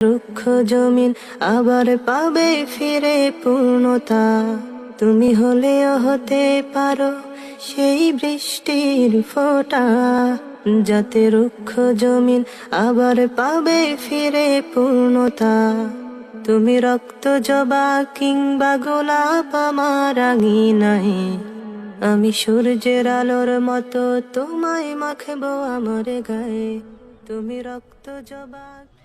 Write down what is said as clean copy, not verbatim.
রুক্ষ জমিন আবার পাবে ফিরে পূর্ণতা। তুমি হলেও হতে পারো সেই বৃষ্টির ফোঁটা, যাতে রুক্ষ জমিন আবার পাবে ফিরে পূর্ণতা। তুমি রক্ত জবা কিংবা গোলাপ আমার আঙিনায়, আমি সূর্যের আলোর মতো তোমায় মাখবো আমার গায়ে। তুমি রক্ত জবা।